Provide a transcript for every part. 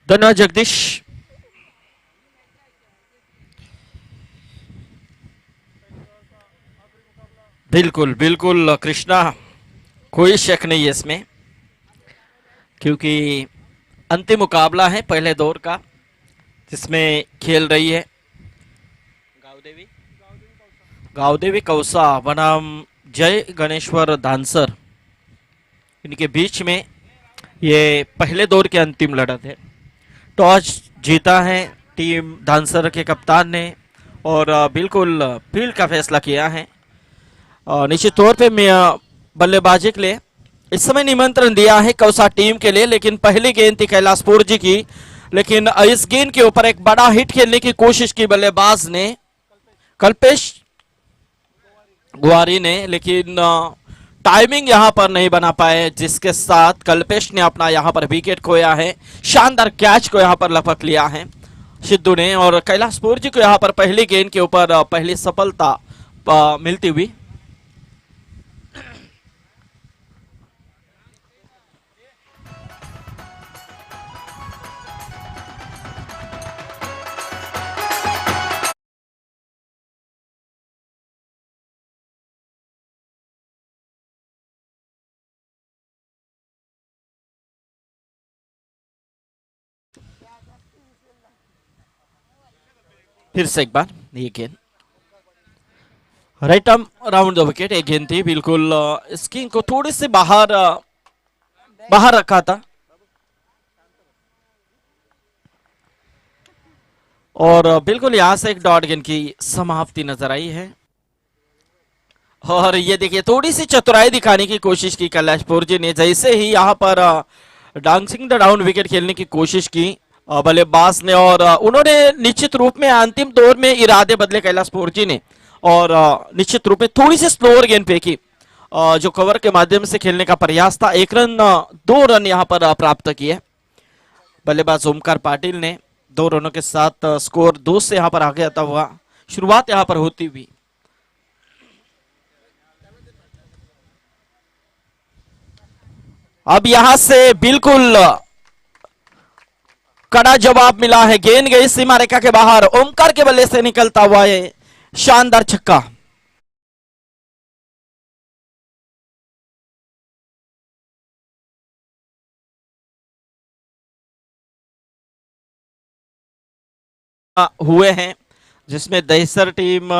धन्यवाद जगदीश। बिल्कुल बिल्कुल कृष्णा, कोई शक नहीं है इसमें, क्योंकि अंतिम मुकाबला है पहले दौर का, जिसमें खेल रही है गावदेवी गावदेवी कौसा बनाम जय गणेश्वर धानसर। इनके बीच में ये पहले दौर की अंतिम लड़त है। टॉस जीता है टीम धानसर के कप्तान ने, और बिल्कुल फील्ड का फैसला किया है। निश्चित तौर पे मैं बल्लेबाजी के लिए इस समय निमंत्रण दिया है कौसा टीम के लिए, लेकिन पहली गेंद थी कैलाशपुर जी की, लेकिन इस गेंद के ऊपर एक बड़ा हिट खेलने की कोशिश की बल्लेबाज ने, कल्पेश गुआरी ने, लेकिन टाइमिंग यहां पर नहीं बना पाए, जिसके साथ कल्पेश ने अपना यहां पर विकेट खोया है। शानदार कैच को यहां पर लपक लिया है सिद्धू ने, और कैलाशपुर जी को यहां पर पहली गेंद के ऊपर पहली सफलता मिलती हुई। फिर से एक बार ये गेंद right arm round the wicket, एक गेंद थी बिल्कुल स्किन को थोड़ी सी बाहर बाहर रखा था, और बिल्कुल यहां से एक डॉट गेंद की समाप्ति नजर आई है। और ये देखिए थोड़ी सी चतुराई दिखाने की कोशिश की कैलाशपुर जी ने, जैसे ही यहाँ पर डांसिंग द डाउन विकेट खेलने की कोशिश की बल्लेबाज ने, और उन्होंने निश्चित रूप में अंतिम दौर में इरादे बदले कैलाशपुर जी ने, और निश्चित रूप में थोड़ी सी स्लोअर गेंद फेंकी, जो कवर के माध्यम से खेलने का प्रयास था। एक रन 2 रन यहाँ पर प्राप्त किए बल्लेबाज ओमकार पाटिल ने। 2 रनों के साथ स्कोर 2 से यहाँ पर आगे आता हुआ शुरुआत यहाँ पर होती हुई। अब यहां से बिल्कुल कड़ा जवाब मिला है, गेंद गई सीमा रेखा के बाहर, ओमकार के बल्ले से निकलता हुआ है शानदार छक्का। हुए हैं, जिसमें दहिसर टीम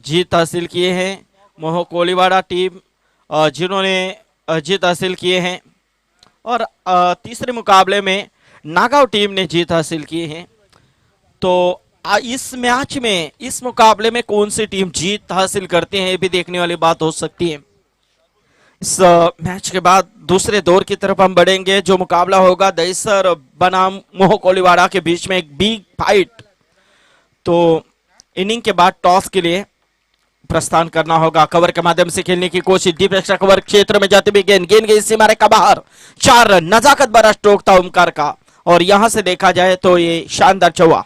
जीत हासिल किए हैं, मोह कोलीवाड़ा टीम जिन्होंने जीत हासिल किए हैं, और तीसरे मुकाबले में नागांव टीम ने जीत हासिल की है। तो इस मैच में, इस मुकाबले में कौन सी टीम जीत हासिल करते हैं, ये भी देखने वाली बात हो सकती है। इस मैच के बाद दूसरे दौर की तरफ हम बढ़ेंगे, जो मुकाबला होगा दहिसर बनाम मोह कोलीवाड़ा के बीच में, एक बिग फाइट। तो इनिंग के बाद टॉस के लिए प्रस्थान करना होगा, कवर के माध्यम से खेलने की कोशिश, डीप एक्स्ट्रा कवर क्षेत्र में जाते हुए गेंद गई सीमा रेखा बाहर। 4 रन, नजाकत भरा स्ट्रोक था ओमकार का, और यहां से देखा जाए तो ये शानदार चौवा।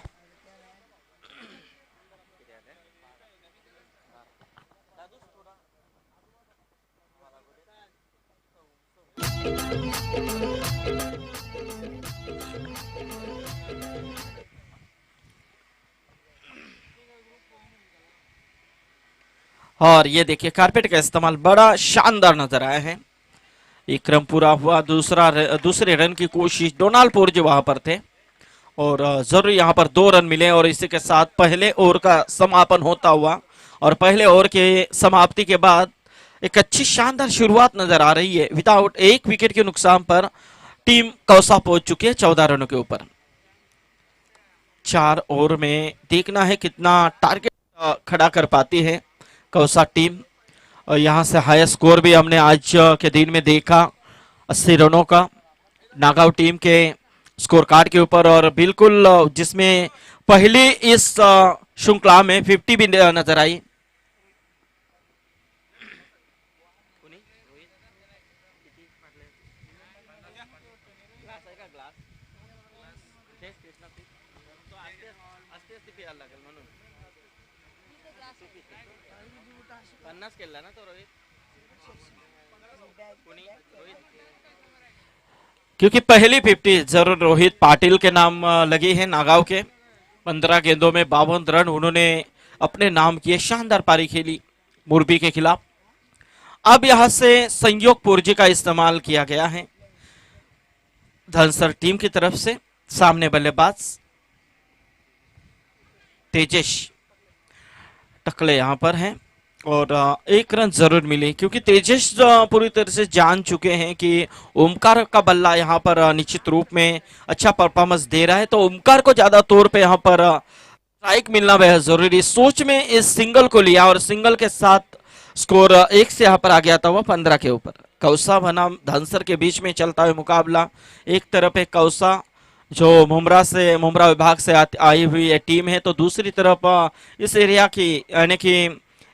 और ये देखिए कारपेट का इस्तेमाल बड़ा शानदार नजर आया है। एक क्रम पूरा हुआ, दूसरे रन की कोशिश, डोनाल्डपुर जो वहां पर थे, और जरूर यहां पर 2 रन मिले, और इसी के साथ पहले ओवर का समापन होता हुआ, और पहले ओवर के समाप्ति के बाद एक अच्छी शानदार शुरुआत नजर आ रही है। विदाउट एक विकेट के नुकसान पर टीम कौसा पहुंच चुकी है 14 रनों के ऊपर। 4 ओवर में देखना है कितना टारगेट खड़ा कर पाती है कौसा टीम। और यहाँ से हाई स्कोर भी हमने आज के दिन में देखा 80 रनों का नागांव टीम के स्कोर कार्ड के ऊपर, और बिल्कुल जिसमें पहली इस श्रृंखला में 50 भी नजर आई। क्योंकि पहली 50 जरूर रोहित पाटिल के नाम लगी है। नागांव के 15 गेंदों में 52 रन उन्होंने अपने नाम किए। शानदार पारी खेली मुरबी के खिलाफ। अब यहां से संयोग पूर्जी का इस्तेमाल किया गया है धनसर टीम की तरफ से। सामने बल्लेबाज तेजेश टकले यहां पर हैं और एक रन जरूर मिले क्योंकि तेजेश पूरी तरह से जान चुके हैं कि ओमकार का बल्ला यहां पर निश्चित रूप में अच्छा परफॉर्मेंस दे रहा है, तो ओमकार को ज्यादा तौर पे यहां पर स्ट्राइक मिलना बेहद जरूरी। सोच में इस सिंगल को लिया और सिंगल के साथ स्कोर एक से यहां पर आ गया था वह 15 के ऊपर। कौसा बनाम धनसर के बीच में चलता हुआ मुकाबला। एक तरफ है कौसा जो मुमरा विभाग से आई हुई है टीम है, तो दूसरी तरफ इस एरिया की यानी कि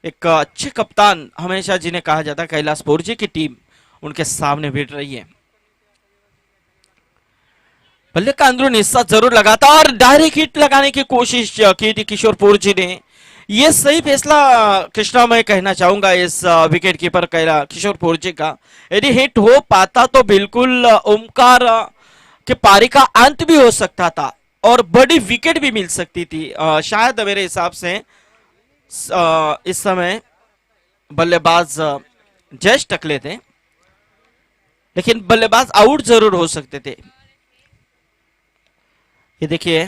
एक अच्छे कप्तान हमेशा जिन्हें कहा जाता है कैलाशपुर जी की टीम उनके सामने भिड़ रही है। बल्ले का अंदरून हिस्सा जरूर लगा था और डायरेक्ट हिट लगाने की कोशिश की थी किशोरपुर जी ने। ये सही फैसला कृष्णा मैं कहना चाहूंगा इस विकेट कीपर किशोरपुर जी का। यदि हिट हो पाता तो बिल्कुल ओमकार के पारी का अंत भी हो सकता था और बड़ी विकेट भी मिल सकती थी। शायद मेरे हिसाब से इस समय बल्लेबाज जयेश टकले थे, लेकिन बल्लेबाज आउट जरूर हो सकते थे। ये देखिए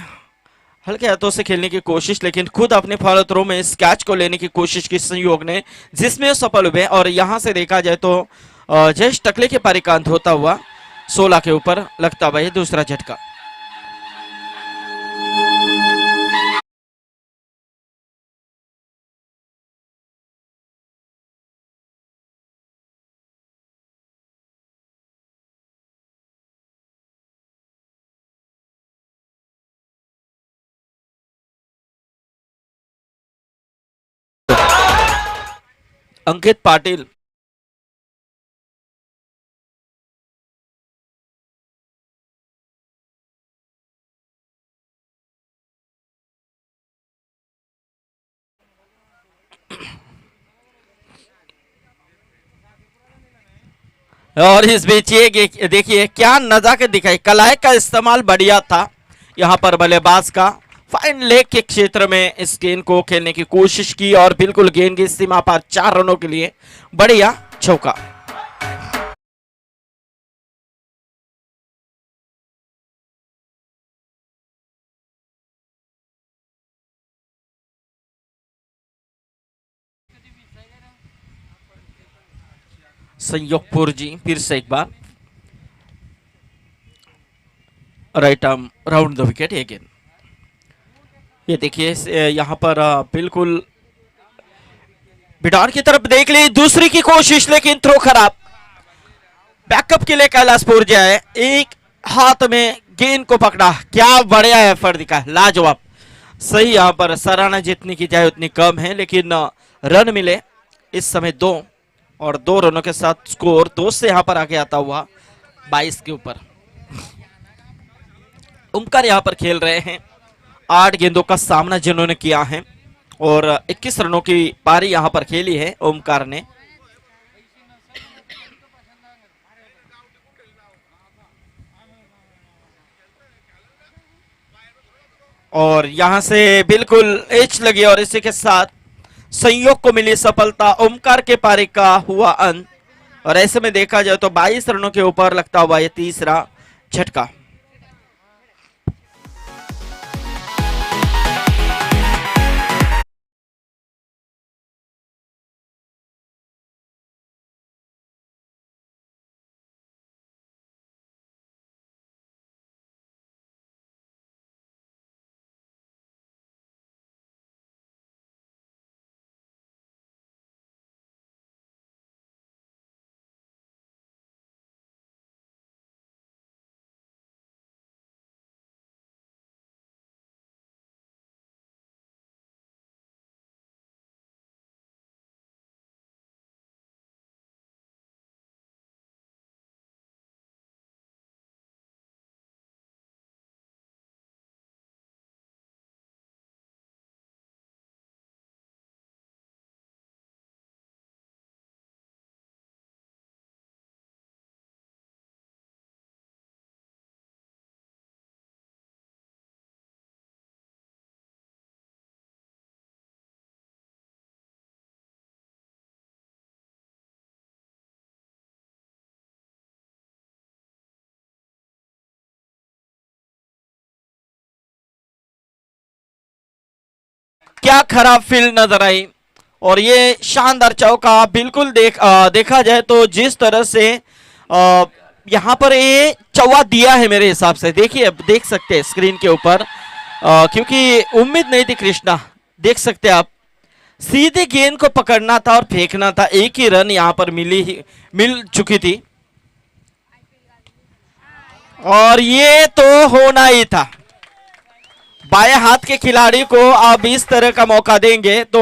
हल्के हाथों से खेलने की कोशिश, लेकिन खुद अपने फॉलो थ्रो में इस कैच को लेने की कोशिश की संयोग ने, जिसमें सफल हुए। और यहां से देखा जाए तो जयेश टकले के पारी का अंत होता हुआ 16 के ऊपर लगता हुआ दूसरा झटका। अंकित पाटिल और इस बीच ये देखिए क्या नजाकत दिखाई, कलाई का इस्तेमाल बढ़िया था यहां पर बल्लेबाज का। फाइन लेग के क्षेत्र में इस गेंद को खेलने की कोशिश की और बिल्कुल गेंद की सीमा पर 4 रनों के लिए बढ़िया चौका। संयोगपुर जी फिर से एक बार right arm round the wicket again. ये देखिए यहां पर बिल्कुल बिडार की तरफ देख ली, दूसरी की कोशिश लेकिन थ्रो खराब। बैकअप के लिए कैलाशपुर जाए, एक हाथ में गेंद को पकड़ा, क्या बढ़िया एफर्ट दिखा, लाजवाब। सही यहां पर सराहना जितनी की जाए उतनी कम है, लेकिन रन मिले इस समय 2 और 2 रनों के साथ स्कोर 2 से यहां पर आगे आता हुआ 22 के ऊपर। ओमकार यहां पर खेल रहे हैं 8 गेंदों का सामना जिन्होंने किया है और 21 रनों की पारी यहां पर खेली है ओमकार ने। और यहां से बिल्कुल एच लगी और इसी के साथ संयोग को मिली सफलता। ओमकार के पारी का हुआ अंत और ऐसे में देखा जाए तो 22 रनों के ऊपर लगता हुआ यह तीसरा झटका। क्या खराब फील्ड नजर आई। और ये शानदार चौका बिल्कुल देखा जाए तो जिस तरह से यहाँ पर ये चौका दिया है मेरे हिसाब से, देखिए देख सकते हैं स्क्रीन के ऊपर, क्योंकि उम्मीद नहीं थी कृष्णा, देख सकते हैं आप, सीधे गेंद को पकड़ना था और फेंकना था, एक ही रन यहाँ पर मिल चुकी थी और ये तो होना ही था। बाएं हाथ के खिलाड़ी को आप इस तरह का मौका देंगे तो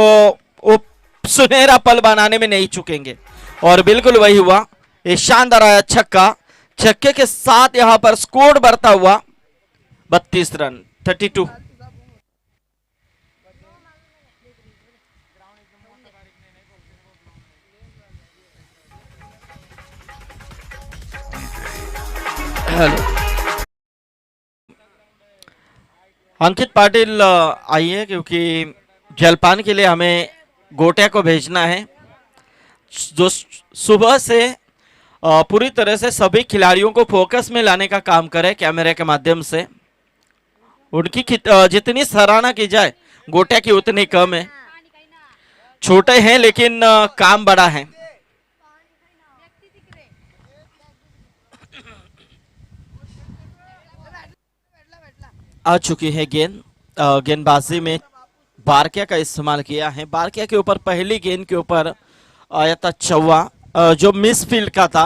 वो सुनहरा पल बनाने में नहीं चुकेंगे और बिल्कुल वही हुआ। ये शानदार आया छक्का, छक्के के साथ यहां पर स्कोर बढ़ता हुआ 32 रन 32। हेलो अंकित पाटिल आइए, क्योंकि जलपान के लिए हमें गोटिया को भेजना है, जो सुबह से पूरी तरह से सभी खिलाड़ियों को फोकस में लाने का काम करे कैमरे के माध्यम से। उनकी जितनी सराहना की जाए गोटिया की उतनी कम है। छोटे हैं लेकिन काम बड़ा है। आ चुकी है गेंद, गेंदबाजी में बारकिया का इस्तेमाल किया है। बारकिया के ऊपर पहली गेंद के ऊपर आया था चौवा जो मिस फील्ड का था,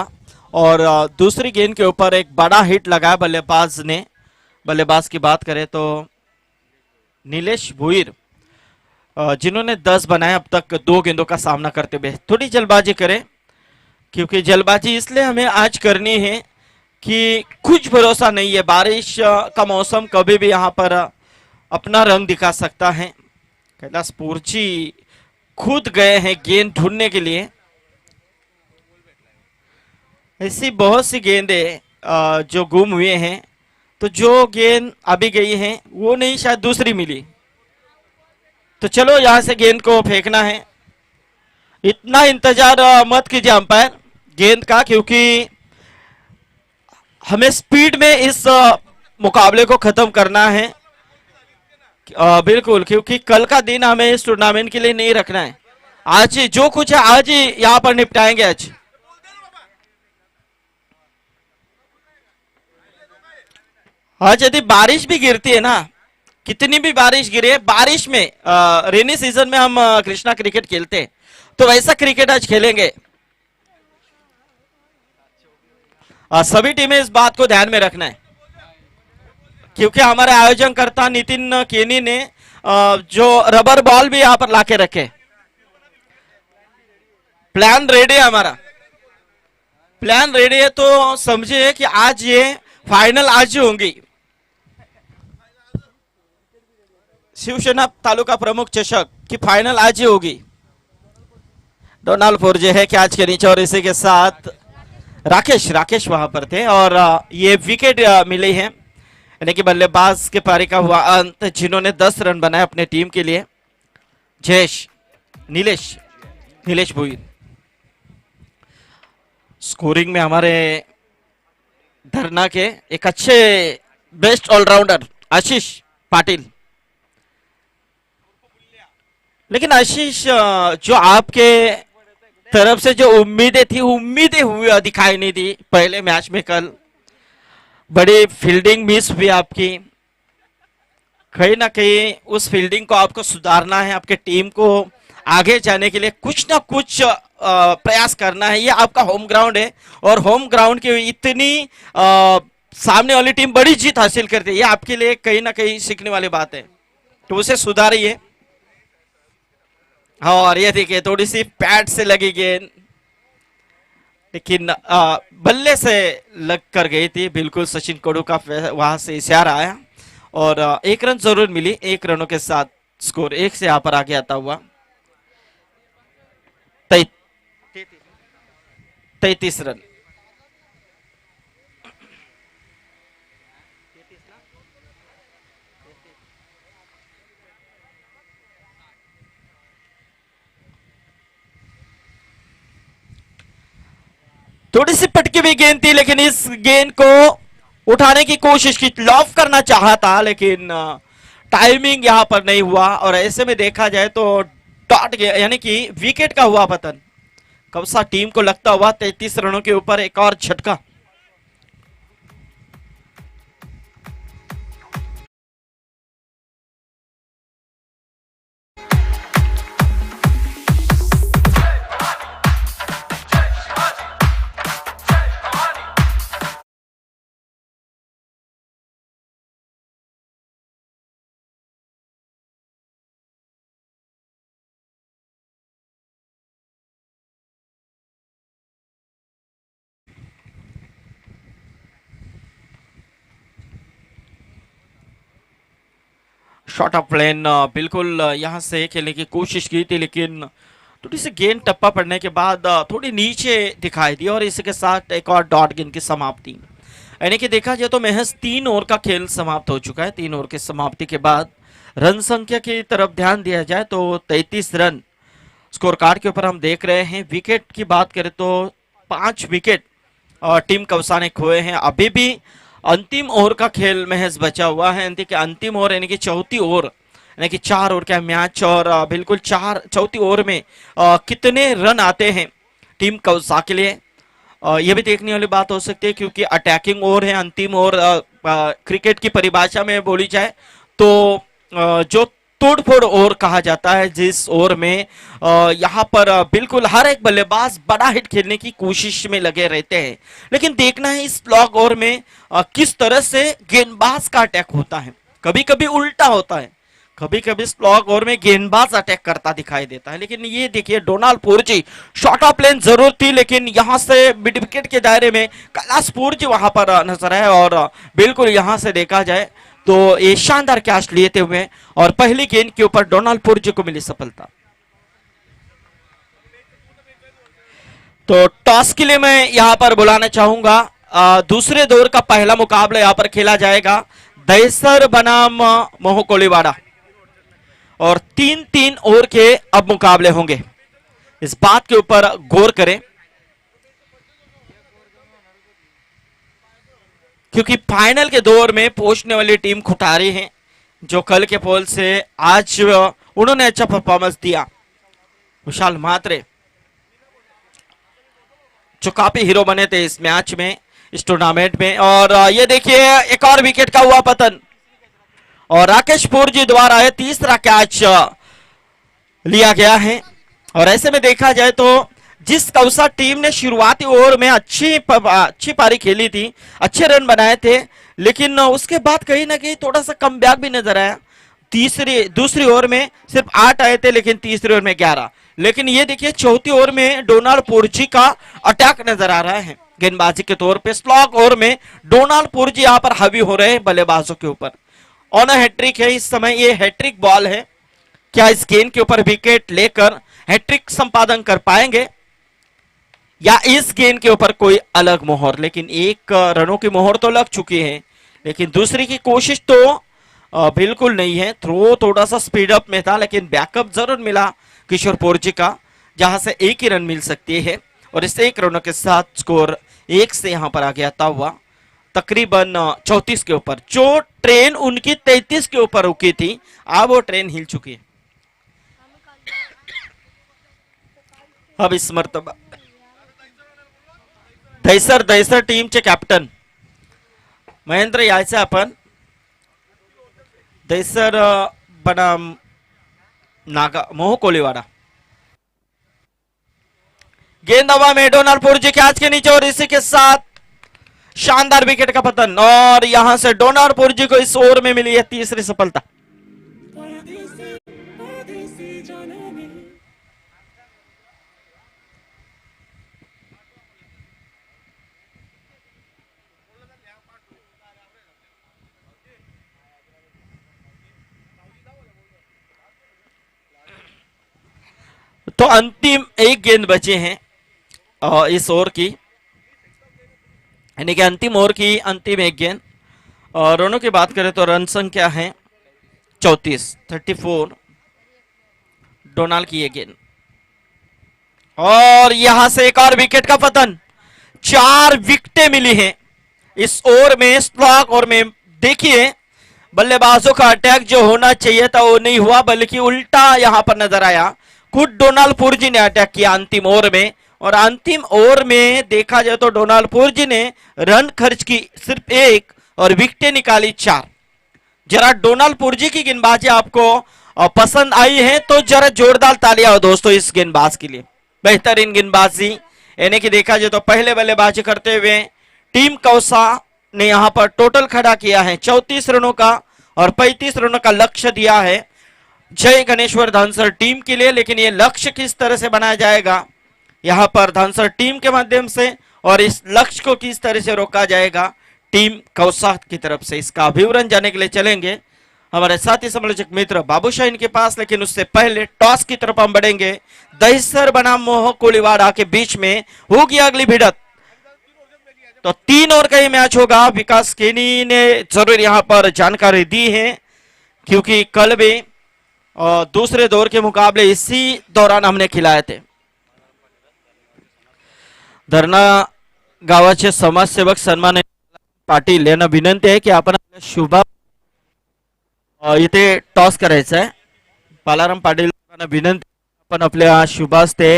और दूसरी गेंद के ऊपर एक बड़ा हिट लगाया बल्लेबाज ने। बल्लेबाज की बात करें तो नीलेश भुईर, जिन्होंने 10 बनाए अब तक 2 गेंदों का सामना करते हुए। थोड़ी जल्दबाजी करें, क्योंकि जल्दबाजी इसलिए हमें आज करनी है कि कुछ भरोसा नहीं है, बारिश का मौसम कभी भी यहाँ पर अपना रंग दिखा सकता है। कैलाश पूर्जी खुद गए हैं गेंद ढूंढने के लिए। ऐसी बहुत सी गेंदें जो गुम हुए हैं, तो जो गेंद अभी गई है वो नहीं, शायद दूसरी मिली। तो चलो यहां से गेंद को फेंकना है। इतना इंतजार मत कीजिए अंपायर गेंद का, क्योंकि हमें स्पीड में इस मुकाबले को खत्म करना है। बिल्कुल, क्योंकि कल का दिन हमें इस टूर्नामेंट के लिए नहीं रखना है। आज ही जो कुछ है आज ही यहां पर निपटाएंगे। आज यदि बारिश भी गिरती है ना, कितनी भी बारिश गिरे, बारिश में रेनी सीजन में हम कृष्णा क्रिकेट खेलते हैं, तो वैसा क्रिकेट आज खेलेंगे। सभी टीमें इस बात को ध्यान में रखना है, क्योंकि हमारे आयोजनकर्ता नितिन केनी ने जो रबर बॉल भी यहां पर लाके रखे। प्लान रेडी है, हमारा प्लान रेडी है, तो समझिए कि आज ये फाइनल आज ही होंगी। शिवसेना तालुका प्रमुख चषक की फाइनल आज ही होगी। डोनाल्ड फोर्जे है कैच के नीचे, और इसी के साथ राकेश वहां पर थे, और ये विकेट मिली है, यानी कि बल्लेबाज के पारी का हुआ अंत, जिन्होंने 10 रन बनाए अपने टीम के लिए। नीलेश भुईर। स्कोरिंग में हमारे धरना के एक अच्छे बेस्ट ऑलराउंडर आशीष पाटिल। लेकिन आशीष, जो आपके तरफ से जो उम्मीदें हुई दिखाई नहीं दी पहले मैच में। कल बड़ी फील्डिंग मिस हुई आपकी, कहीं ना कहीं उस फील्डिंग को आपको सुधारना है। आपके टीम को आगे जाने के लिए कुछ ना कुछ प्रयास करना है। ये आपका होम ग्राउंड है, और होम ग्राउंड की इतनी सामने वाली टीम बड़ी जीत हासिल करती है, ये आपके लिए कहीं ना कहीं सीखने वाली बात है, तो उसे सुधारिए। और ये देखिए थोड़ी सी पैड से लगी गेंद, लेकिन बल्ले से लग कर गई थी। बिल्कुल सचिन कोडू का वहां से इशारा आया, और 1 रन जरूर मिली। 1 रनों के साथ स्कोर 1 से यहां पर आगे आता हुआ 33 रन। थोड़ी सी पटकी हुई गेंद थी, लेकिन इस गेंद को उठाने की कोशिश की, लॉफ करना चाहा था, लेकिन टाइमिंग यहां पर नहीं हुआ और ऐसे में देखा जाए तो डॉट गया, यानी कि विकेट का हुआ पतन। कौसा टीम को लगता हुआ 33 रनों के ऊपर एक और झटका। शॉर्ट ऑफ प्लेन बिल्कुल यहां से खेलने की कोशिश की थी, लेकिन थोड़ी सी गेंद टप्पा पड़ने के बाद थोड़ी नीचे दिखाई दी और इसके साथ एक और डॉट गेंद की समाप्ति। यानी कि देखा जाए तो महज 3 ओवर का खेल समाप्त हो चुका है। 3 ओवर की समाप्ति के बाद रन संख्या की तरफ ध्यान दिया जाए तो 33 रन स्कोर कार्ड के ऊपर हम देख रहे हैं। विकेट की बात करें तो 5 विकेट टीम कौसा ने खोए हैं। अभी भी अंतिम ओवर का खेल महज बचा हुआ है। अंतिम ओवर यानी कि चौथी ओवर, यानी कि 4 ओवर का मैच और बिल्कुल चौथी ओवर में कितने रन आते हैं टीम कौसा के लिए, यह भी देखने वाली बात हो सकती है, क्योंकि अटैकिंग ओवर है अंतिम ओवर। क्रिकेट की परिभाषा में बोली जाए तो जो तोड़फोड़ ओवर कहा जाता है, जिस ओवर में यहां पर बिल्कुल हर एक बल्लेबाज बड़ा हिट खेलने की कोशिश में लगे रहते हैं। लेकिन देखना है इस स्लॉग ओवर में किस तरह से गेंदबाज का अटैक होता है। कभी कभी उल्टा होता है, कभी कभी स्लॉग ओवर में गेंदबाज अटैक करता दिखाई देता है। लेकिन ये देखिए डोनाल्ड पुरजी, शॉर्ट ऑफ प्लेन जरूर थी, लेकिन यहां से मिड विकेट के दायरे में कैलाश पुरजी वहां पर नजर आए और बिल्कुल यहां से देखा जाए तो ये शानदार कैच लेते हुए और पहली गेंद के ऊपर डोनाल्ड पुरजी को मिली सफलता। तो टॉस के लिए मैं यहां पर बुलाना चाहूंगा, दूसरे दौर का पहला मुकाबला यहां पर खेला जाएगा दहिसर बनाम मोह कोलीवाड़ा और 3-3 ओवर के अब मुकाबले होंगे। इस बात के ऊपर गौर करें क्योंकि फाइनल के दौर में पहुंचने वाली टीम खुटारी है, जो कल के पोल से आज उन्होंने अच्छा परफॉर्मेंस दिया। विशाल मात्रे जो काफी हीरो बने थे इस मैच में, इस टूर्नामेंट में। और ये देखिए एक और विकेट का हुआ पतन और राकेश पुरजी द्वारा यह तीसरा कैच लिया गया है। और ऐसे में देखा जाए तो जिस कौसा टीम ने शुरुआती ओवर में अच्छी पारी खेली थी, अच्छे रन बनाए थे, लेकिन उसके बाद कहीं ना कहीं थोड़ा सा कमबैक भी नजर आया। दूसरी ओवर में सिर्फ 8 आए थे, लेकिन तीसरी ओवर में 11। लेकिन ये देखिए चौथी ओवर में डोनाल्ड पुरजी का अटैक नजर आ रहा है गेंदबाजी के तौर पे। स्लॉग ओवर में डोनाल्ड पुरजी यहां पर हावी हो रहे हैं बल्लेबाजों के ऊपर। ऑन हैट्रिक है इस समय, ये हैट्रिक बॉल है। क्या इस गेंद के ऊपर विकेट लेकर हैट्रिक संपादन कर पाएंगे या इस गेंद के ऊपर कोई अलग मोहर? लेकिन 1 रनों की मोहर तो लग चुकी है, लेकिन दूसरी की कोशिश तो बिल्कुल नहीं है। थ्रो थोड़ा सा स्पीड अप में था, लेकिन बैकअप जरूर मिला किशोर पुरजी का, जहां से 1 ही रन मिल सकती है। और इस 1 रनों के साथ स्कोर 1 से यहां पर आ गया था हुआ तकरीबन 34 के ऊपर। जो ट्रेन उनकी 33 के ऊपर रुकी थी, अब वो ट्रेन हिल चुकी है। अब इस मर्तबा दहिसर टीमचे कॅप्टन महेंद्र यायचे आपण दहिसर बनाम मोह कोलीवाड़ा। गेंद हवा में डोनाल्ड पुरजी कैच के नीचे और इसी के साथ शानदार विकेट का पतन। और यहां से डोनाल्ड पुरजी को इस ओवर में मिली है तीसरी सफलता। तो अंतिम 1 गेंद बचे हैं इस ओवर की, यानी कि अंतिम ओवर की अंतिम 1 गेंद। और रनों की बात करें तो रन संख्या है 34 डोनाल्ड की ये गेंद। और यहां से एक और विकेट का पतन। 4 विकेटें मिली हैं इस ओवर में, स्लॉग ओवर में। देखिए बल्लेबाजों का अटैक जो होना चाहिए था वो नहीं हुआ, बल्कि उल्टा यहां पर नजर आया। खुद डोनाल्ड पुरजी ने अटैक किया अंतिम ओवर में, और अंतिम ओवर में देखा जाए तो डोनाल्ड पुरजी ने रन खर्च की सिर्फ 1 और विकेटें निकाली 4। जरा डोनाल्ड पुरजी की गेंदबाजी आपको पसंद आई है तो जरा जोरदार तालियां हो दोस्तों इस गेंदबाज के लिए। बेहतरीन गेंदबाजी, यानी कि देखा जाए तो पहले बल्लेबाजी करते हुए टीम कौसा ने यहां पर टोटल खड़ा किया है 34 रनों का, और 35 रनों का लक्ष्य दिया है जय गणेश्वर धानसर टीम के लिए। लेकिन यह लक्ष्य किस तरह से बनाया जाएगा यहां पर धानसर टीम के माध्यम से, और इस लक्ष्य को किस तरह से रोका जाएगा टीम कौसा की तरफ से, इसका विवरण जानने के लिए चलेंगे हमारे साथी समालोचक मित्र बाबूशाह इनके पास। लेकिन उससे पहले टॉस की तरफ हम बढ़ेंगे। दहिसर बनाम मोह कोलीवाड़ा के बीच में होगी अगली भिड़त। तो 3 ओवर का ही मैच होगा। विकास केनी ने जरूर यहां पर जानकारी दी है, क्योंकि कल भी दूसरे दौर के मुकाबले इसी दौरान हमने खिलाए थे। धरणा गावाचे समाजसेवक सन्मान पाटील यांना विनंती आहे की आपण शुभा इथे टॉस करायचा आहे। बालाराम पाटील विनंती आपण आपल्या शुभास ते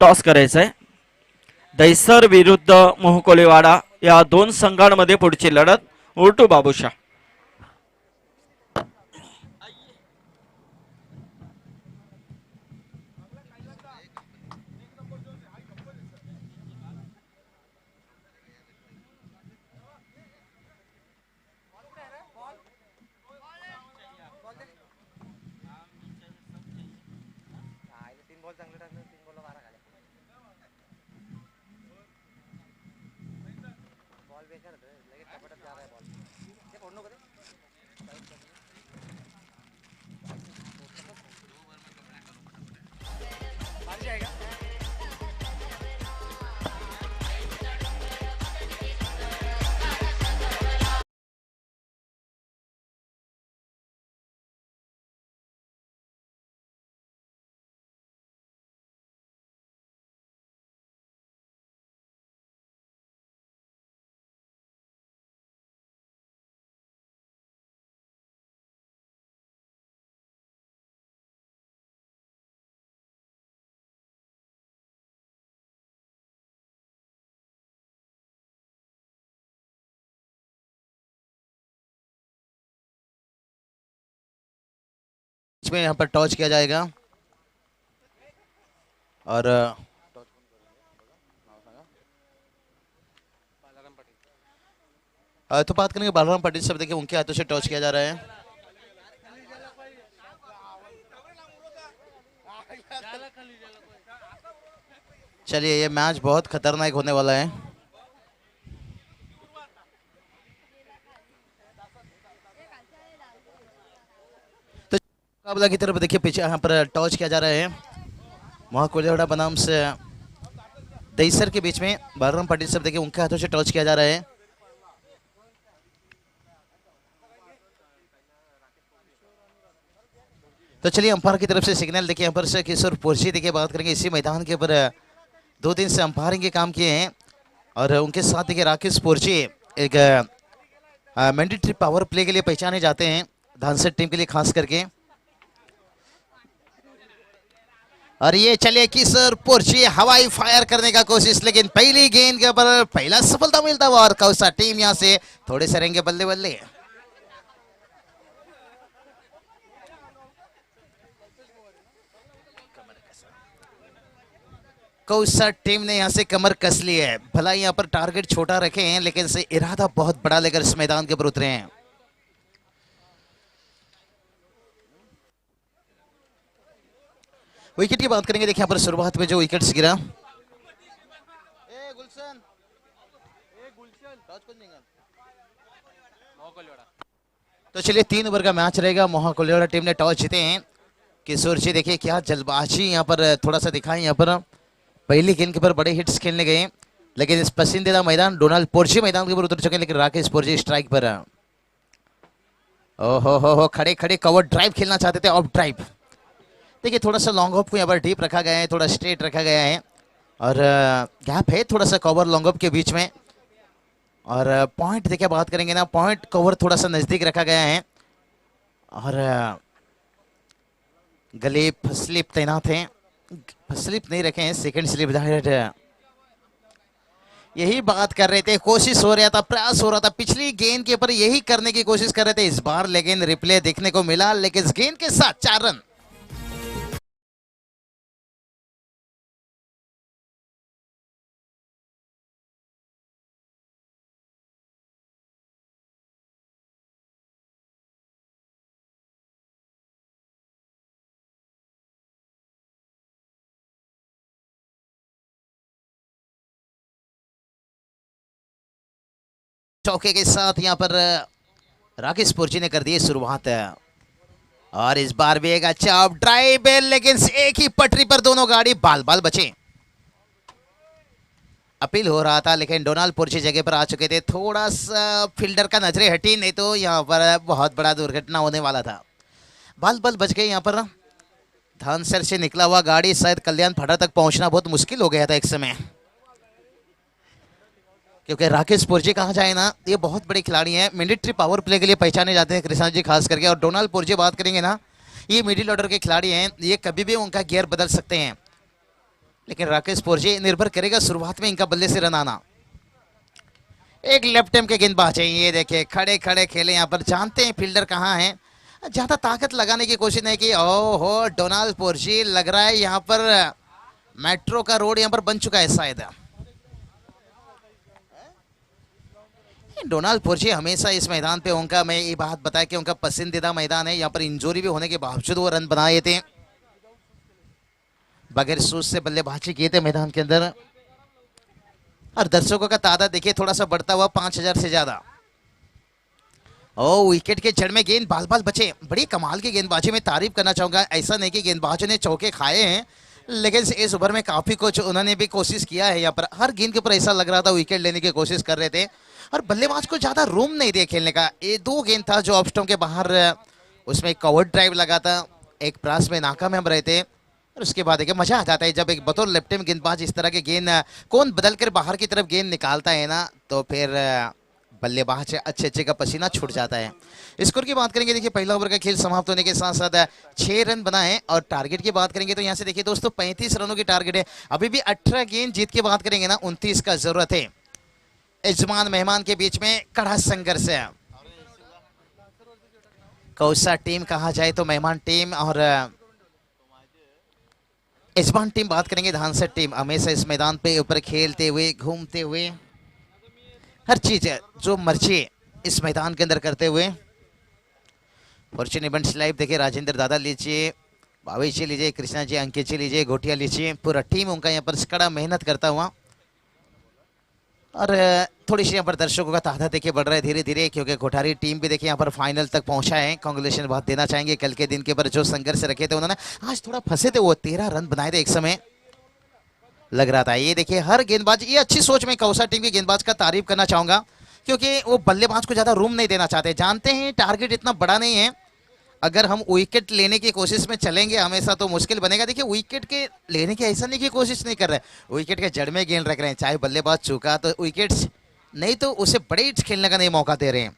टॉस करायचा आहे। दहिसर विरुद्ध मोह कोलीवाडा या 2 संघांमध्ये पुढची लढत। उर्टू बाबूशाह। में यहाँ पर टॉस किया जाएगा और तो बात करेंगे बालाराम पाटिल साहब। देखिए उनके हाथों से टॉस किया जा रहा है। चलिए ये मैच बहुत खतरनाक होने वाला है। तो मुकाबला की तरफ देखिए पीछे यहाँ पर टॉस किया जा रहा है मोह कोलीवाड़ा बनाम से दहिसर के बीच में। बालाराम पाटिल साहब देखिए उनके हाथों से टॉस किया जा रहा है। तो चलिए अंपायर की तरफ से सिग्नल देखिए यहाँ पर से किशोर पुरजी देखिए बात करेंगे इसी मैदान के ऊपर 2 दिन से अंपायरिंग के काम किए हैं, और उनके साथ देखिए राकेश पुरजी एक मैंडेटरी पावर प्ले के लिए पहचाने जाते हैं धानसर टीम के लिए खास करके। और ये चलिए किशोर पुरजी हवाई फायर करने का कोशिश, लेकिन पहली गेंद के ऊपर पहला सफलता मिलता हुआ, और कौसा टीम यहाँ से थोड़े से रहेंगे बल्ले बल्ले। कौसा टीम ने यहाँ से कमर कस ली है। भला यहाँ पर टारगेट छोटा रखे हैं, लेकिन से इरादा बहुत बड़ा लेकर इस मैदान के ऊपर उतरे हैं। विकेट की बात करेंगे, देखिए यहाँ पर शुरुआत में जो विकेट्स गिरा तो चलिए 3 ओवर का मैच रहेगा। मोह कोलीवाड़ा टीम ने टॉस जीते हैं। किशोर जी देखिए क्या जल्दबाजी यहाँ पर थोड़ा सा दिखाएं। यहाँ पर पहली गेंद के ऊपर बड़े हिट्स खेलने गए, लेकिन इस पसंदीदा मैदान डोनाल्ड पुरजी मैदान के ऊपर उतर चुके हैं, लेकिन राकेश पुरजी स्ट्राइक पर। ओहो हो खड़े खड़े कवर ड्राइव खेलना चाहते थे, ऑफ ड्राइव। देखिए थोड़ा सा लॉन्ग ऑफ को यहाँ पर डीप रखा गया है, थोड़ा स्ट्रेट रखा गया है, और गैप है थोड़ा सा कवर लॉन्ग ऑफ के बीच में। और पॉइंट देखिए बात करेंगे ना, पॉइंट कवर थोड़ा सा नजदीक रखा गया है, और गले स्लिप तैनात हैं, स्लिप नहीं रखे हैं, सेकंड स्लिप यही बात कर रहे थे, कोशिश हो रहा था, प्रयास हो रहा था पिछली गेंद के ऊपर यही करने की कोशिश कर रहे थे इस बार, लेकिन रिप्ले देखने को मिला, लेकिन इस गेंद के साथ 4 रन। चौके के साथ यहाँ पर राकेश पुरजी ने कर दी शुरुआत, और इस बार भी एक अच्छा ड्राइव है, लेकिन एक ही पटरी पर दोनों गाड़ी बाल बाल बचे। अपील हो रहा था, लेकिन डोनाल्ड पुरजी जगह पर आ चुके थे, थोड़ा सा फील्डर का नजरें हटी, नहीं तो यहाँ पर बहुत बड़ा दुर्घटना होने वाला था। बाल बाल बच गए यहाँ पर। धानसर से निकला हुआ गाड़ी शायद कल्याण फाटा तक पहुंचना बहुत मुश्किल हो गया था एक समय, क्योंकि राकेश पुरजी कहा जाए ना, ये बहुत बड़े खिलाड़ी हैं, मिलिट्री पावर प्ले के लिए पहचाने जाते हैं कृष्णा जी खास करके। और डोनाल्ड पुरजी बात करेंगे ना, ये मिडिल ऑर्डर के खिलाड़ी हैं, ये कभी भी उनका गियर बदल सकते हैं, लेकिन राकेश पुरजी निर्भर करेगा शुरुआत में इनका बल्ले से रन आना। एक लेफ्ट हैंड के गेंदबाज है, ये देखिए खड़े खड़े खेले यहाँ पर, जानते हैं फील्डर कहाँ है, ज्यादा ताकत लगाने की कोशिश नहीं की। ओहो डोनाल्ड पुरजी, लग रहा है यहाँ पर मेट्रो का रोड यहाँ पर बन चुका है शायद। डोनाल्ड पुरजी हमेशा इस मैदान पे, उनका मैं ये बात बताया कि उनका पसंदीदा मैदान है, यहाँ पर इंजरी भी होने के बावजूद वो रन बनाए थे, बगैर शूज से बल्लेबाजी किए थे मैदान के अंदर। और दर्शकों का तादाद देखिए थोड़ा सा बढ़ता हुआ, 5000 से ज्यादा। ओ विकेट के जड़ में गेंद बाल बाल बचे, बड़ी कमाल की गेंदबाजी में तारीफ करना चाहूंगा। ऐसा नहीं कि गेंदबाजों ने चौके खाए हैं, लेकिन इस ओवर में काफी कुछ उन्होंने भी कोशिश किया है। यहाँ पर हर गेंद के ऊपर ऐसा लग रहा था विकेट लेने की कोशिश कर रहे थे, और बल्लेबाज को ज्यादा रूम नहीं दिया खेलने का। ये 2 गेंद था जो ऑफ स्टंप के बाहर, उसमें कवर ड्राइव लगा था, एक प्रयास में नाकाम हम रहे थे। और उसके बाद देखिए मजा आ जाता है जब एक बतौर लेफ्ट हैंड गेंदबाज इस तरह के गेंद कौन बदल कर बाहर की तरफ गेंद निकालता है ना, तो फिर बल्लेबाज अच्छे अच्छे का पसीना छूट जाता है। स्कोर की बात करेंगे, देखिए पहला ओवर का खेल समाप्त होने के साथ साथ 6 रन बना है, और टारगेट की बात करेंगे तो यहाँ से देखिए दोस्तों 35 रनों की टारगेट है। अभी भी 18 गेंद जीत के बात करेंगे ना, 29 का जरूरत है। यजमान मेहमान के बीच में कड़ा संघर्ष है। कौसा टीम कहा जाए तो मेहमान टीम, और यजमान टीम बात करेंगे धानसर टीम, हमेशा इस मैदान पे ऊपर खेलते हुए, घूमते हुए, हर चीज जो मर्जी इस मैदान के अंदर करते हुए। फॉर्चून इवेंट्स लाइव देखिए, राजेंद्र दादा लीजिए, भावेश जी लीजिए, कृष्णा जी, अंकित जी लीजिए, घोटिया लीजिए, पूरा टीम उनका यहाँ पर कड़ा मेहनत करता हुआ। और थोड़ी सी यहाँ पर दर्शकों का तादाद देखिए बढ़ रहा है धीरे धीरे, क्योंकि कोठारी टीम भी देखिए यहाँ पर फाइनल तक पहुंचा है। कांग्रेचुलेशन बहुत देना चाहेंगे, कल के दिन के ऊपर जो संघर्ष रखे थे उन्होंने, आज थोड़ा फंसे थे वो, 13 रन बनाए थे एक समय लग रहा था। ये देखिए हर गेंदबाज, ये अच्छी सोच में कौसा टीम के गेंदबाज का तारीफ करना चाहूंगा, क्योंकि वो बल्लेबाज को ज्यादा रूम नहीं देना चाहते, जानते हैं टारगेट इतना बड़ा नहीं है, अगर हम विकेट लेने की कोशिश में चलेंगे हमेशा तो मुश्किल बनेगा। देखिए विकेट के लेने की ऐसा नहीं की कोशिश नहीं कर रहे, विकेट के जड़ में गेंद रख रहे हैं, चाहे बल्लेबाज चूका तो विकेट नहीं तो उसे बड़े हिट्स खेलने का नहीं मौका दे रहे हैं।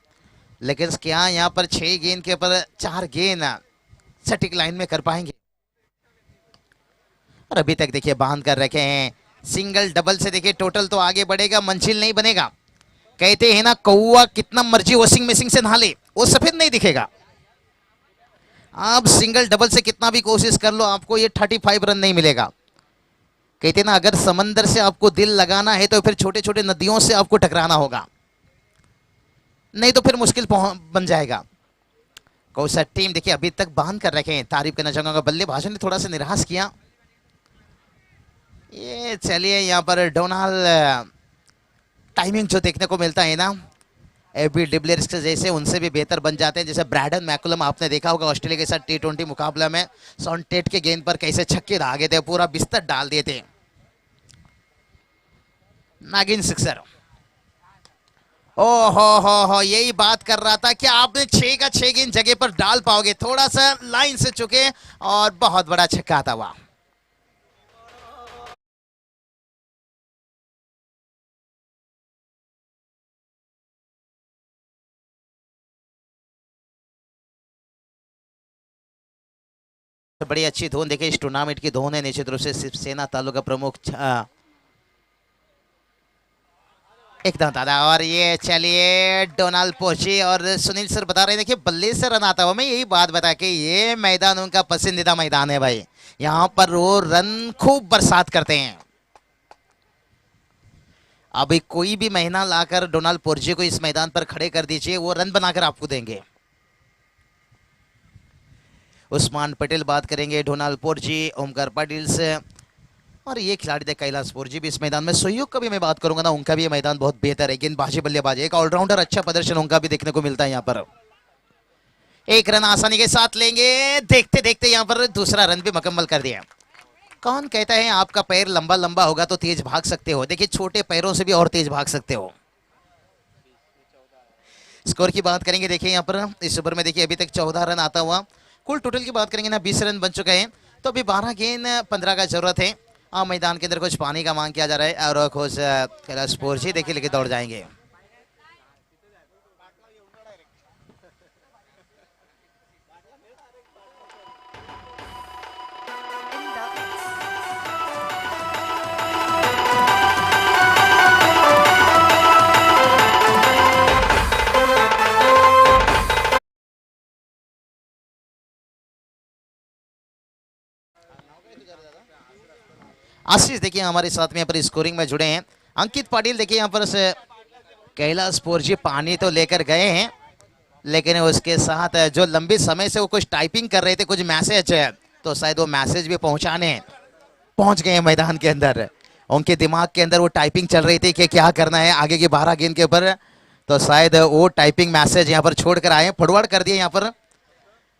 लेकिन क्या यहाँ पर 6 गेंद के ऊपर 4 गेंद सटीक लाइन में कर पाएंगे? और अभी तक देखिए बांध कर रखे हैं, सिंगल डबल से देखिए टोटल तो आगे बढ़ेगा, मंजिल नहीं बनेगा। कहते हैं ना कौवा कितना मर्जी वॉशिंग मशीन से नहा ले, वो सफेद नहीं दिखेगा। आप सिंगल डबल से कितना भी कोशिश कर लो, आपको ये 35 रन नहीं मिलेगा। कहते ना अगर समंदर से आपको दिल लगाना है तो फिर छोटे छोटे नदियों से आपको टकराना होगा, नहीं तो फिर मुश्किल बन जाएगा। कौसा टीम देखिए अभी तक बांध कर रखे हैं, तारीफ करना चाहूंगा, बल्लेबाजों ने थोड़ा सा निराश किया। ये चलिए यहाँ पर डोनाल्ड टाइमिंग जो देखने को मिलता है ना, एबी डिविलियर्स के जैसे उनसे भी बेहतर बन जाते हैं। जैसे ब्रैडन मैकुलम आपने देखा होगा ऑस्ट्रेलिया के साथ T20 मुकाबला में, सॉन्टेट के गेंद पर कैसे छक्के दागे थे, पूरा बिस्तर डाल दिए थे। नागिन सिक्सर, ओ हो यही बात कर रहा था कि आपने 6 का 6 गेंद जगह पर डाल पाओगे, थोड़ा सा लाइन से चुके और बहुत बड़ा छक्का था वह। बड़ी अच्छी धुन देखिए इस टूर्नामेंट की धुन है निश्चित रूप से शिवसेना तालुका प्रमुख एकदम दादा। और ये चलिए डोनाल्ड पोची और सुनील सर बता रहे हैं देखिए बल्ले से रन आता हुआ। मैं यही बात बता के ये मैदान उनका पसंदीदा मैदान है भाई, यहाँ पर वो रन खूब बरसात करते हैं। अभी कोई भी महीना लाकर डोनाल्ड पोर्जी को इस मैदान पर खड़े कर दीजिए, वो रन बनाकर आपको देंगे। उस्मान पटेल बात करेंगे, डोनाल्ड पोर्जी, ओमकार पाटिल से, और ये खिलाड़ी थे कैलाश पोर्जी भी इस मैदान में। सहयोग का भी मैं बात करूंगा ना, उनका भी ये मैदान बहुत बेहतर है, गेंदबाजी बल्लेबाजी एक ऑलराउंडर अच्छा प्रदर्शन उनका भी देखने को मिलता है। यहाँ पर एक रन आसानी के साथ लेंगे, देखते देखते यहाँ पर दूसरा रन भी मुकम्मल कर दिया। कौन कहता है आपका पैर लंबा लंबा होगा तो तेज भाग सकते हो, देखिए छोटे पैरों से भी और तेज भाग सकते हो। स्कोर की बात करेंगे देखिए यहाँ पर इस ओवर में देखिए अभी तक 14 रन आता हुआ। कुल टोटल की बात करेंगे ना 20 रन बन चुके हैं, तो अभी 12 गेंद 15 का जरूरत है। मैदान के अंदर कुछ पानी का मांग किया जा रहा है और कुछ कैलाश पोर्जी देखिए लेके दौड़ जाएंगे। आशीष देखिए हमारे साथ में यहाँ पर स्कोरिंग में जुड़े हैं। अंकित पाटिल देखिए यहाँ पर से कैलाश पोर्जी पानी तो लेकर गए हैं, लेकिन उसके साथ जो लंबी समय से वो कुछ टाइपिंग कर रहे थे, कुछ मैसेज है, तो शायद वो मैसेज भी पहुंच गए हैं मैदान के अंदर। उनके दिमाग के अंदर वो टाइपिंग चल रही थी कि क्या करना है आगे की 12 गेंद के ऊपर, तो शायद वो टाइपिंग मैसेज यहाँ पर छोड़ कर आए, फॉरवर्ड कर दिए यहाँ पर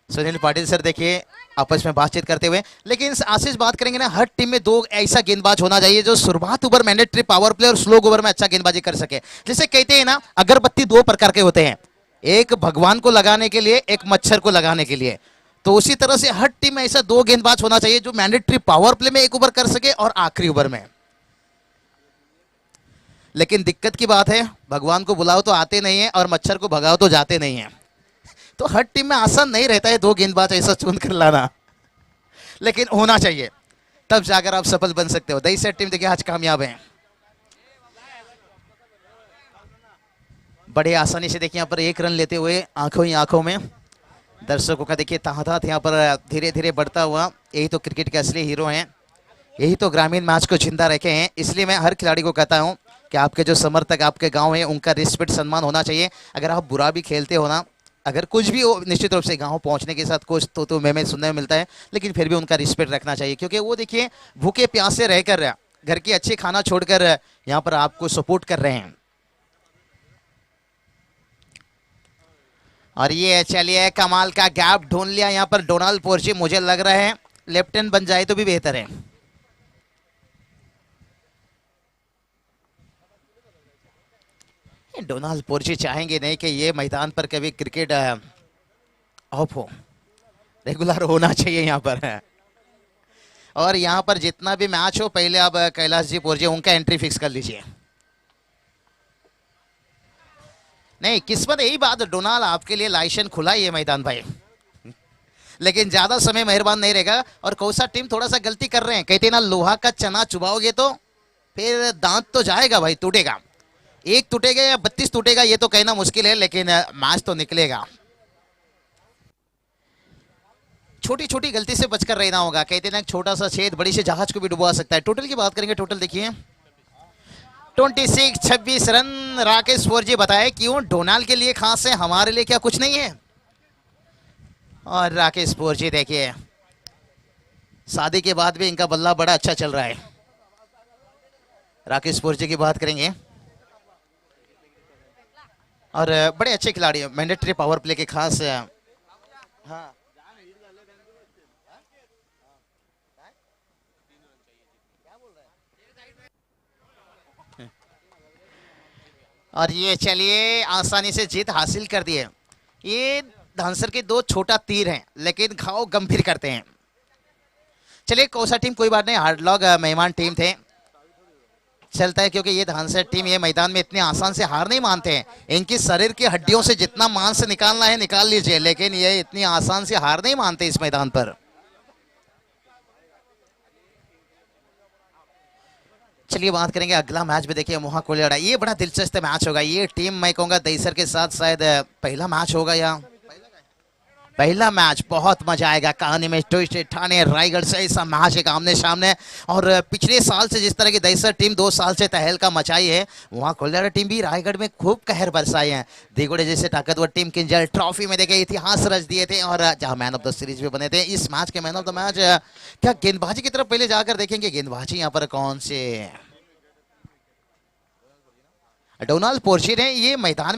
सुनील पाटिल सर देखिए आपस में बातचीत करते हुए। लेकिन आशीष बात करेंगे ना, हर टीम में 2 ऐसा गेंदबाज होना चाहिए जो शुरुआत ओवर मैंडेटरी पावर प्ले और स्लो ओवर में अच्छा गेंदबाजी कर सके। जैसे कहते हैं ना अगरबत्ती 2 प्रकार के होते हैं, एक भगवान को लगाने के लिए, एक मच्छर को लगाने के लिए, तो उसी तरह से हर टीम में ऐसा 2 गेंदबाज होना चाहिए जो मैंडेटरी पावर प्ले में 1 ओवर कर सके और आखिरी ओवर में। लेकिन दिक्कत की बात है भगवान को बुलाओ तो आते नहीं है और मच्छर को भगाओ तो जाते नहीं है, तो हर टीम में आसान नहीं रहता है 2 गेंदबाज ऐसा चुन कर लाना, लेकिन होना चाहिए, तब जाकर आप सफल बन सकते हो। दही सेट टीम देखिए आज कामयाब है, बड़े आसानी से देखिए यहाँ पर 1 रन लेते हुए आंखों ही आंखों में दर्शकों का देखिए ताहत यहाँ पर धीरे धीरे बढ़ता हुआ। यही तो क्रिकेट के असली हीरो हैं, यही तो ग्रामीण मैच को जिंदा रखे हैं। इसलिए मैं हर खिलाड़ी को कहता हूँ कि आपके जो समर्थक आपके गाँव है उनका रिस्पेक्ट सम्मान होना चाहिए। अगर आप बुरा भी खेलते हो ना, अगर कुछ भी हो, निश्चित रूप से गांव पहुंचने के साथ कुछ तो मैं सुनने में मिलता है, लेकिन फिर भी उनका रिस्पेक्ट रखना चाहिए, क्योंकि वो देखिए भूखे प्यासे रहकर घर की अच्छी खाना छोड़कर यहाँ पर आपको सपोर्ट कर रहे हैं। और ये चलिए कमाल का गैप ढूंढ लिया यहाँ पर डोनाल्ड पोर्जी, मुझे लग रहा है लेफ्टिनेंट बन जाए तो भी बेहतर है। डोनाल्ड पोर्जी चाहेंगे नहीं कि ये मैदान पर कभी क्रिकेट ऑफ हो, रेगुलर होना चाहिए यहाँ पर। और यहाँ पर जितना भी मैच हो पहले आप कैलाश जी पोर्जी उनका एंट्री फिक्स कर लीजिए। नहीं किस्मत यही बात, डोनाल्ड आपके लिए लाइसेंस खुला ये मैदान भाई, लेकिन ज्यादा समय मेहरबान नहीं रहेगा। और कौन सा टीम थोड़ा सा गलती कर रहे हैं, कहते हैं ना लोहा का चना चुबाओगे तो फिर दांत तो जाएगा भाई, टूटेगा, 1 टूटेगा या 32 टूटेगा ये तो कहना मुश्किल है, लेकिन मैच तो निकलेगा। छोटी छोटी गलती से बचकर रहना होगा, कहते हैं ना छोटा सा छेद बड़ी से जहाज को भी डुबा सकता है। टोटल की बात करेंगे, टोटल देखिए 26 रन। राकेश पोर्जी बताए क्यों डोनाल्ड के लिए खास है, हमारे लिए क्या कुछ नहीं है। और राकेश पोर्जी देखिए शादी के बाद भी इनका बल्ला बड़ा अच्छा चल रहा है। राकेश पोर्जी की बात करेंगे और बड़े अच्छे खिलाड़ी हैं, मैंडेटरी पावर प्ले के खास। हाँ और ये चलिए आसानी से जीत हासिल कर दी है। ये धांसर के 2 छोटा तीर हैं, लेकिन घाव गंभीर करते हैं। चलिए कोसा टीम कोई बात नहीं, हार्डलॉग मेहमान टीम थे, चलता है, क्योंकि ये धांसर टीम ये मैदान में इतने आसान से हार नहीं मानते हैं। इनकी शरीर की हड्डियों से जितना मांस निकालना है निकाल लीजिए, लेकिन ये इतनी आसान से हार नहीं मानते इस मैदान पर। चलिए बात करेंगे अगला मैच में। देखिए मोहा कोलियाड़ा, ये बड़ा दिलचस्प मैच होगा। ये टीम मैं कहूंगा दहीसर के साथ शायद पहला मैच होगा या पहला मैच। बहुत मजा आएगा। कहानी में ट्विस्ट, ठाणे रायगढ़ से ऐसा मैच है आमने सामने। और पिछले साल से जिस तरह की दहीसर टीम 2 साल से तहलका मचाई है, वहाँ कोलियाड़ा टीम भी रायगढ़ में खूब कहर बरसाए हैं। दिगोड़े जैसे ताकतवर टीम किंजल ट्रॉफी में देखे इतिहास रच दिए थे और जहाँ मैन ऑफ द सीरीज भी बने थे। इस मैच के मैन ऑफ द मैच क्या गेंदबाजी की तरफ पहले जाकर देखेंगे। गेंदबाजी यहाँ पर कौन से डोनाल्ड पोर्शिर है। ये मैदान